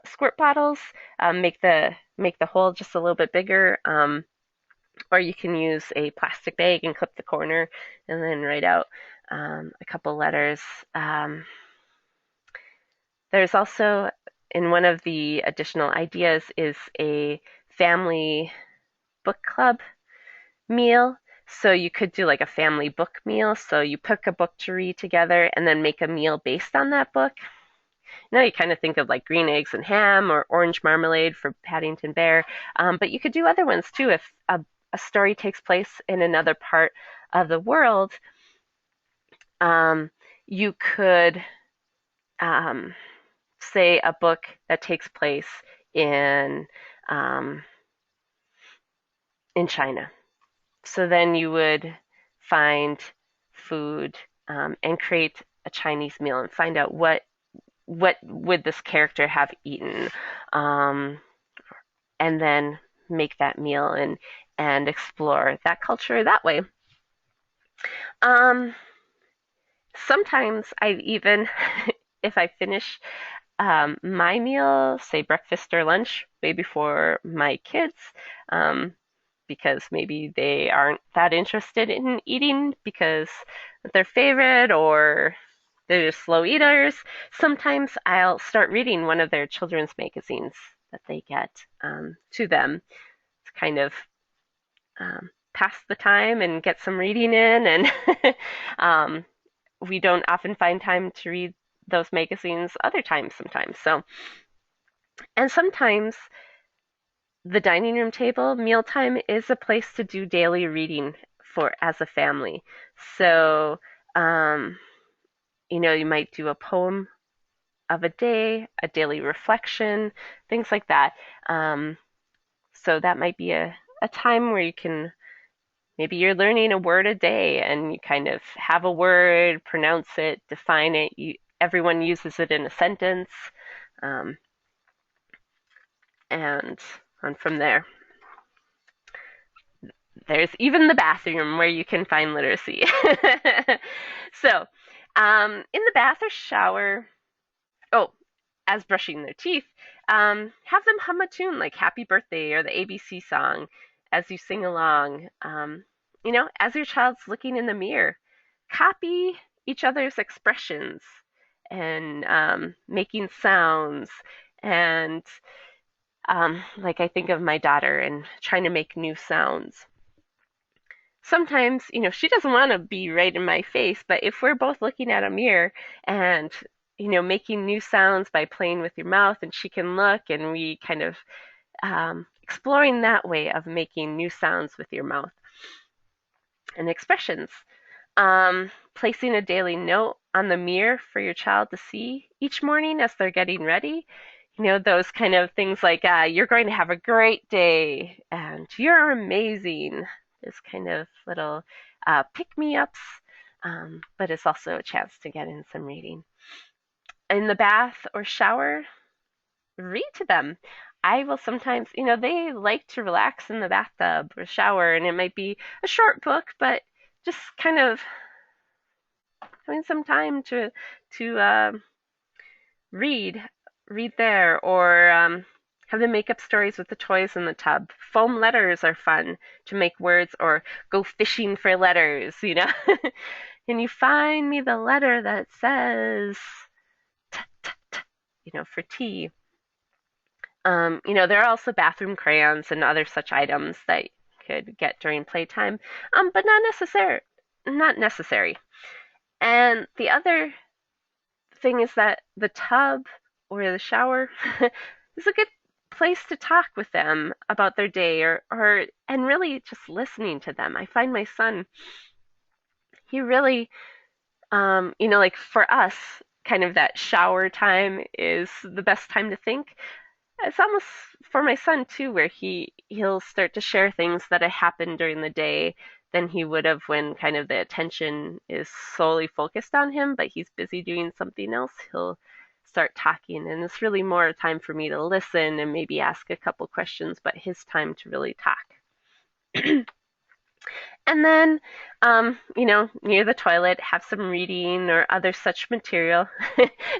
squirt bottles. Make the hole just a little bit bigger, or you can use a plastic bag and clip the corner, and then write out a couple letters. There's also, in one of the additional ideas, is a family book club meal. So you could do like a family book meal. So you pick a book to read together and then make a meal based on that book. Now you kind of think of like green eggs and ham or orange marmalade for Paddington Bear, but you could do other ones too if a story takes place in another part of the world. You could um, say a book that takes place in um, in China. So then you would find food and create a Chinese meal and find out what would this character have eaten, um, and then make that meal and explore that culture that way. Um, Sometimes I even, if I finish my meal, say breakfast or lunch, way before my kids, um, because maybe they aren't that interested in eating because it's their favorite or they're just slow eaters. Sometimes I'll start reading one of their children's magazines that they get to them to kind of pass the time and get some reading in. And um, we don't often find time to read those magazines other times sometimes. So, and sometimes the dining room table, mealtime is a place to do daily reading for as a family. So, um, you might do a poem of a day, a daily reflection, things like that. Um, so that might be a time where you can maybe you're learning a word a day and you kind of have a word, pronounce it, define it. Everyone uses it in a sentence, um, and on from there. There's even the bathroom where you can find literacy. So, in the bath or shower, oh, as brushing their teeth, have them hum a tune like Happy Birthday or the ABC song as you sing along. As your child's looking in the mirror, copy each other's expressions and making sounds. And like I think of my daughter and trying to make new sounds. Sometimes, she doesn't want to be right in my face, but if we're both looking at a mirror and, making new sounds by playing with your mouth and she can look and we kind of exploring that way of making new sounds with your mouth and expressions. Placing a daily note on the mirror for your child to see each morning as they're getting ready. Those kind of things like, you're going to have a great day and you're amazing. This kind of little pick me ups, but it's also a chance to get in some reading. In the bath or shower, read to them. I will sometimes, they like to relax in the bathtub or shower, and it might be a short book, but just kind of having some time to read, read there, or have them make up stories with the toys in the tub. Foam letters are fun to make words, or go fishing for letters. And you find me the letter that says t t t, for tea. There are also bathroom crayons and other such items that you could get during playtime, but not necessary. And the other thing is that the tub or the shower is a good place to talk with them about their day or and really just listening to them. I find my son, he really like for us, kind of that shower time is the best time to think. It's almost for my son too, where he'll start to share things that have happened during the day than he would have when kind of the attention is solely focused on him, but he's busy doing something else. He'll start talking, and it's really more time for me to listen and maybe ask a couple questions, but his time to really talk. And then, near the toilet, have some reading or other such material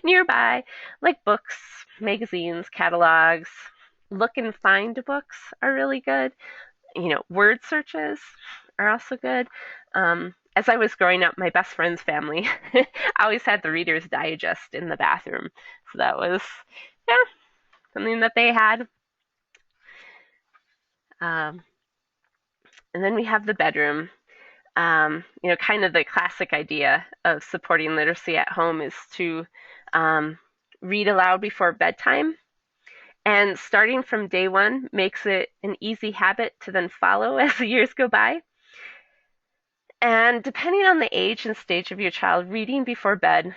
nearby, like books, magazines, catalogs. Look and find books are really good. Word searches are also good. As I was growing up, my best friend's family always had the Reader's Digest in the bathroom. So that was, yeah, something that they had. Um, and then we have the bedroom. Kind of the classic idea of supporting literacy at home is to um, read aloud before bedtime. And starting from day one makes it an easy habit to then follow as the years go by. And depending on the age and stage of your child, reading before bed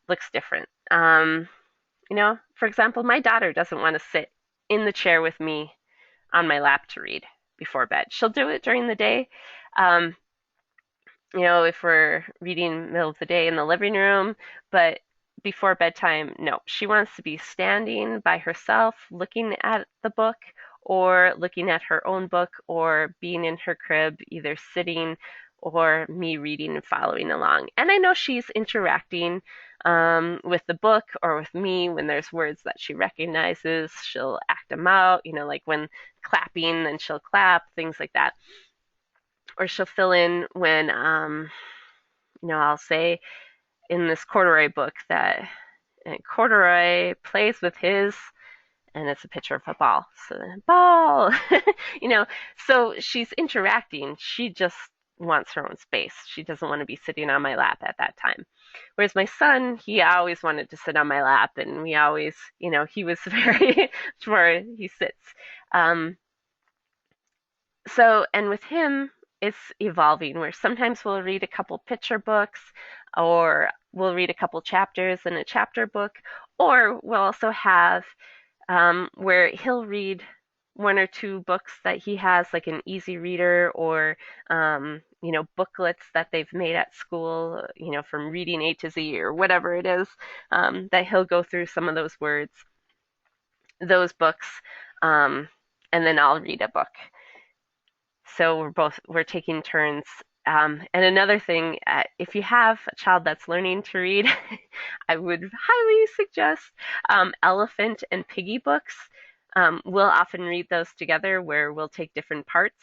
looks different. For example, my daughter doesn't want to sit in the chair with me on my lap to read before bed. She'll do it during the day. Um, if we're reading middle of the day in the living room, but before bedtime, no. She wants to be standing by herself, looking at the book or looking at her own book or being in her crib, either sitting or me reading and following along. And I know she's interacting with the book or with me when there's words that she recognizes. She'll act them out, like when clapping, then she'll clap, things like that. Or she'll fill in when, I'll say in this Corduroy book that Corduroy plays with his, and it's a picture of a ball. So, ball, you know, so she's interacting. She just wants her own space. She doesn't want to be sitting on my lap at that time. Whereas my son, he always wanted to sit on my lap, and we always, he was very sure he sits. Um, and with him, it's evolving where sometimes we'll read a couple picture books or we'll read a couple chapters in a chapter book, or we'll also have where he'll read one or two books that he has, like an easy reader or, booklets that they've made at school, from reading A to Z or whatever it is, that he'll go through some of those words, those books, and then I'll read a book. So we're taking turns. And another thing, if you have a child that's learning to read, I would highly suggest Elephant and Piggy books. We'll often read those together where we'll take different parts,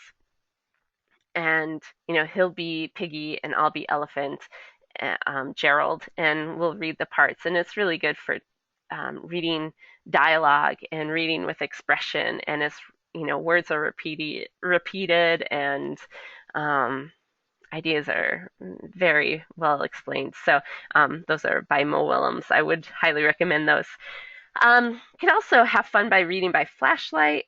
and he'll be Piggy and I'll be Elephant, Gerald, and we'll read the parts. And it's really good for reading dialogue and reading with expression, and as words are repeated, and ideas are very well explained. So those are by Mo Willems. I would highly recommend those. You can also have fun by reading by flashlight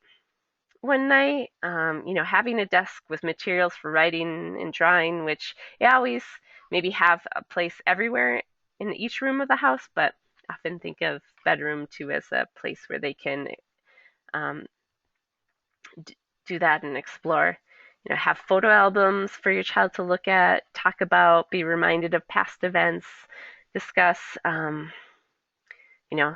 one night. Having a desk with materials for writing and drawing, which you always maybe have a place everywhere in each room of the house, but often think of bedroom too as a place where they can um, do that and explore. Have photo albums for your child to look at, talk about, be reminded of past events, discuss. You know,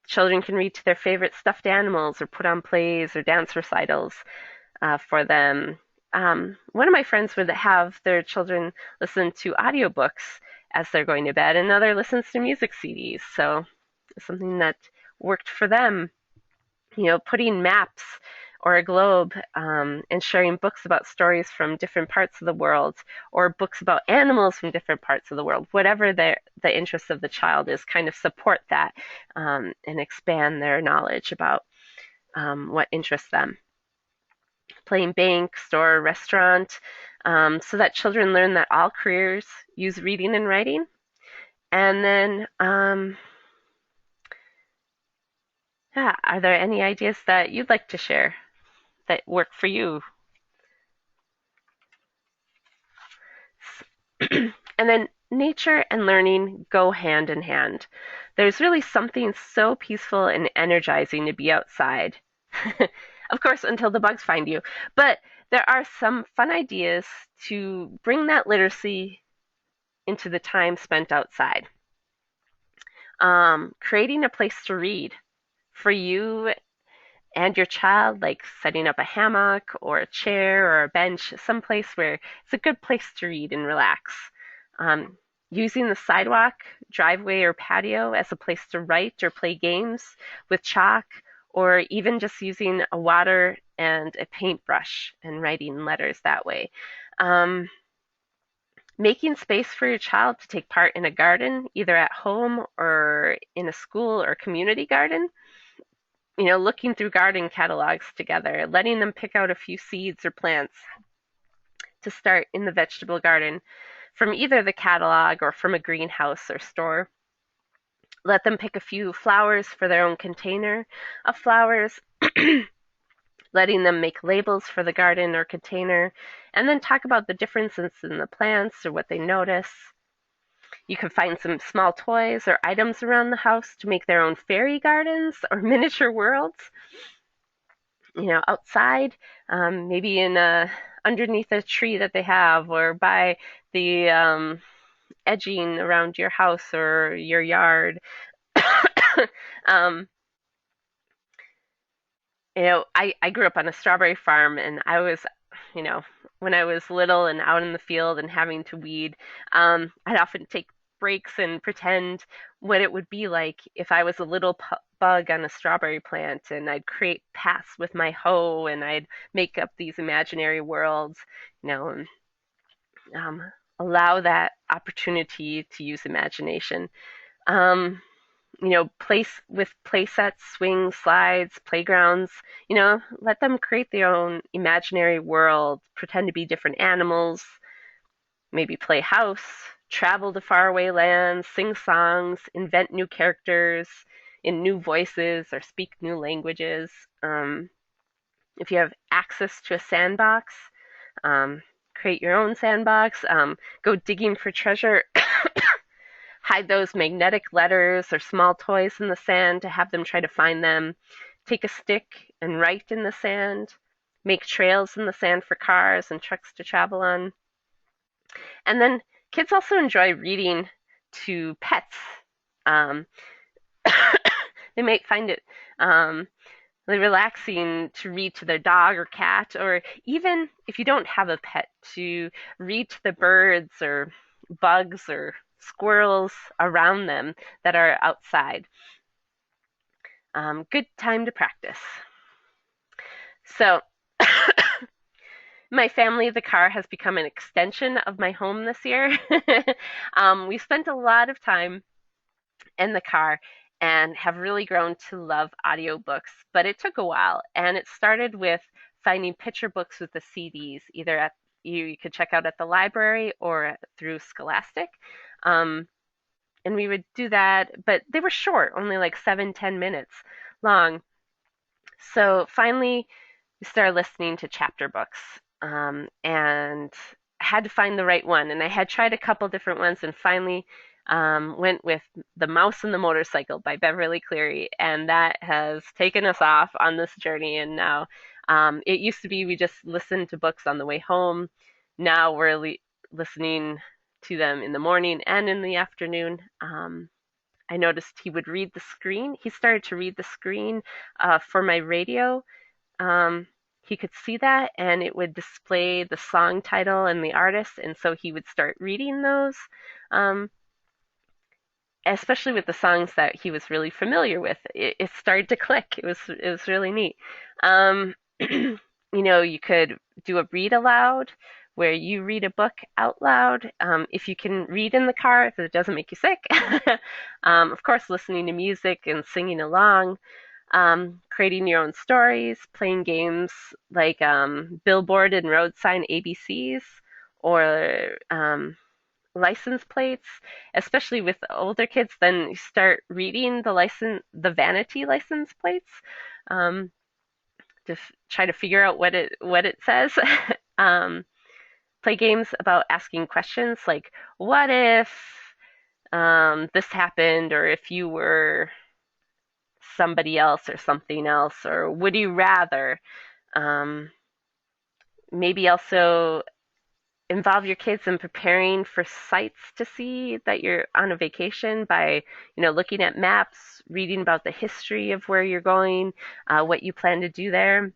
Children can read to their favorite stuffed animals or put on plays or dance recitals for them. One of my friends would have their children listen to audiobooks as they're going to bed, and another listens to music CDs. So something that worked for them. Putting maps or a globe, and sharing books about stories from different parts of the world, or books about animals from different parts of the world, whatever the interest of the child is, kind of support that, and expand their knowledge about what interests them. Playing bank, store, restaurant, so that children learn that all careers use reading and writing. And then, yeah, are there any ideas that you'd like to share that work for you? And then nature and learning go hand in hand. There's really something so peaceful and energizing to be outside. Of course, until the bugs find you. But there are some fun ideas to bring that literacy into the time spent outside. Creating a place to read for you and your child, like setting up a hammock or a chair or a bench, someplace where it's a good place to read and relax. Using the sidewalk, driveway, or patio as a place to write or play games with chalk, or even just using a water and a paintbrush and writing letters that way. Making space for your child to take part in a garden, either at home or in a school or community garden. Looking through garden catalogs together, letting them pick out a few seeds or plants to start in the vegetable garden from either the catalog or from a greenhouse or store. Let them pick a few flowers for their own container of flowers, letting them make labels for the garden or container, and then talk about the differences in the plants or what they notice. You can find some small toys or items around the house to make their own fairy gardens or miniature worlds. Outside, maybe underneath a tree that they have, or by the edging around your house or your yard. um, I grew up on a strawberry farm, and I was you know, when I was little and out in the field and having to weed, I'd often take breaks and pretend what it would be like if I was a little bug on a strawberry plant, and I'd create paths with my hoe, and I'd make up these imaginary worlds, you know, and allow that opportunity to use imagination. Um, place with play sets, swings, slides, playgrounds, let them create their own imaginary world, pretend to be different animals, maybe play house, travel to faraway lands, sing songs, invent new characters in new voices or speak new languages. If you have access to a sandbox, um, create your own sandbox, go digging for treasure. Hide those magnetic letters or small toys in the sand to have them try to find them. Take a stick and write in the sand. Make trails in the sand for cars and trucks to travel on. And then kids also enjoy reading to pets. Um, they might find it really relaxing to read to their dog or cat, or even if you don't have a pet, to read to the birds or bugs or squirrels around them that are outside. Good time to practice. So, my family, the car has become an extension of my home this year. We spent a lot of time in the car and have really grown to love audiobooks, but it took a while. And it started with finding picture books with the CDs, either at you could check out at the library or through Scholastic. Um, and we would do that, but they were short, only like 7, 10 minutes long. So finally, we started listening to chapter books, and I had to find the right one. And I had tried a couple different ones, and finally went with The Mouse and the Motorcycle by Beverly Cleary, and that has taken us off on this journey. And now it used to be we just listened to books on the way home. Now we're listening to them in the morning and in the afternoon. I noticed he would read the screen. He started to read the screen for my radio. Um, he could see that, and it would display the song title and the artist, and so he would start reading those. Um, Especially with the songs that he was really familiar with, it started to click. It was really neat. Um, you could do a read aloud where you read a book out loud. If you can read in the car, if it doesn't make you sick. Of course, listening to music and singing along. Creating your own stories, playing games like billboard and road sign ABCs, or license plates, especially with older kids. Then you start reading the vanity license plates, um, to try to figure out what it says. um, Play games about asking questions like, "What if this happened?" or "If you were somebody else or something else?" or "Would you rather?" Um, Maybe also involve your kids in preparing for sites to see that you're on a vacation by, looking at maps, reading about the history of where you're going, what you plan to do there,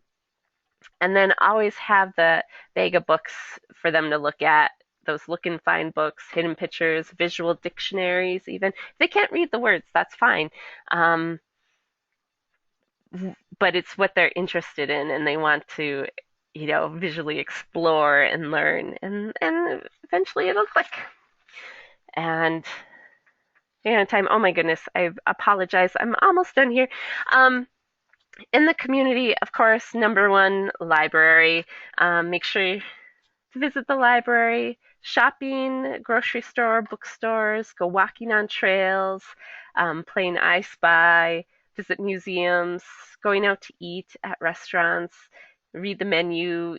and then always have the bag of books for them to look at. Those look and find books, hidden pictures, visual dictionaries, even. If they can't read the words, that's fine. Um, but it's what they're interested in, and they want to, visually explore and learn, and eventually it'll click. And time. Oh my goodness, I apologize. I'm almost done here. Um, in the community, of course, number one, library. Make sure to visit the library, shopping, grocery store, bookstores, go walking on trails, playing I Spy, visit museums, going out to eat at restaurants, read the menu,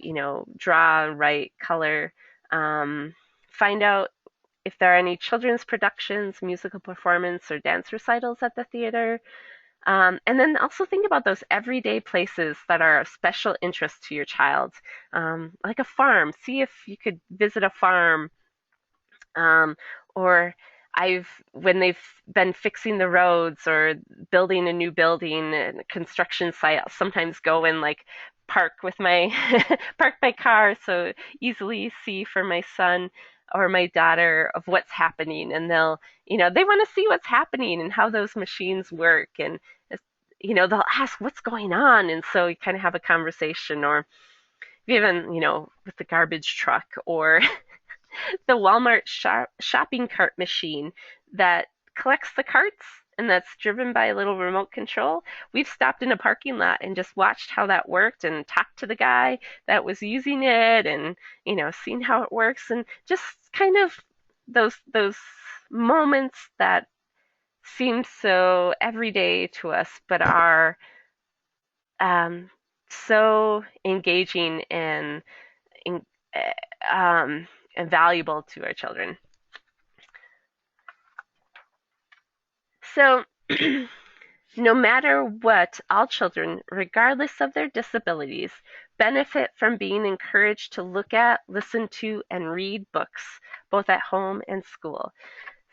draw, write, color, find out if there are any children's productions, musical performance, or dance recitals at the theater. And then also think about those everyday places that are of special interest to your child, like a farm. See if you could visit a farm, um, or when they've been fixing the roads or building a new building and construction site, I'll sometimes go and like park with my park my car so easily see for my son or my daughter of what's happening, and they want to see what's happening and how those machines work, and they'll ask what's going on, and so you kind of have a conversation, or even with the garbage truck or the Walmart shopping cart machine that collects the carts and that's driven by a little remote control. We've stopped in a parking lot and just watched how that worked and talked to the guy that was using it, and seen how it works, and just kind of those moments that seem so everyday to us but are um, so engaging and um, and valuable to our children. So, no matter what, all children, regardless of their disabilities, benefit from being encouraged to look at, listen to, and read books, both at home and school.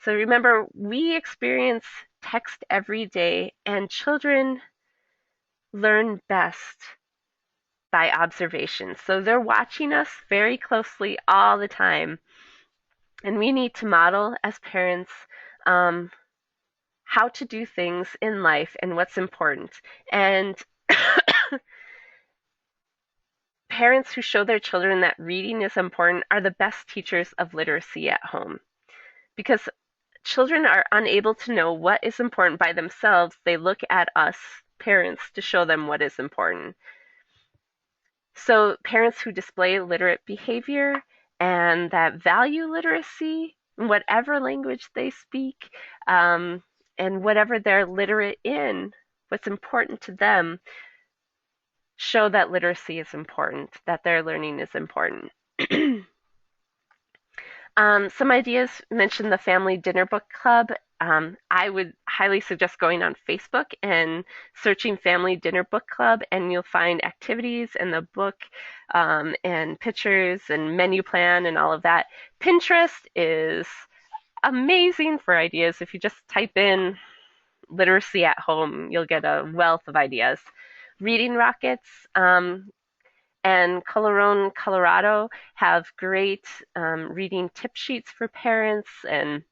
So remember, we experience text every day, and children learn best by observation. So they're watching us very closely all the time, and we need to model as parents um, how to do things in life and what's important. And parents who show their children that reading is important are the best teachers of literacy at home, because children are unable to know what is important by themselves. They look at us, parents, to show them what is important. So, parents who display literate behavior and that value literacy, in whatever language they speak, um, and whatever they're literate in, what's important to them, show that literacy is important, that their learning is important. Some ideas mentioned the Family Dinner Book Club. I would highly suggest going on Facebook and searching Family Dinner Book Club, and you'll find activities and the book, and pictures and menu plan and all of that. Pinterest is amazing for ideas. If you just type in literacy at home, you'll get a wealth of ideas. Reading Rockets and Colorone, Colorado have great reading tip sheets for parents and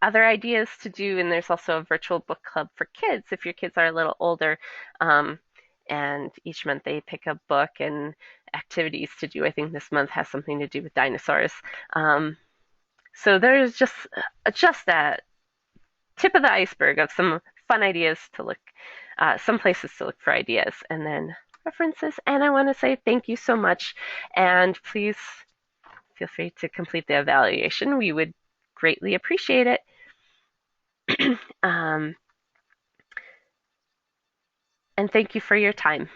other ideas to do. And there's also a virtual book club for kids if your kids are a little older. Um, and each month they pick a book and activities to do. I think this month has something to do with dinosaurs. So there's just that tip of the iceberg of some fun ideas to look, some places to look for ideas, and then references. And I want to say thank you so much, and please feel free to complete the evaluation. We would greatly appreciate it. um, and thank you for your time.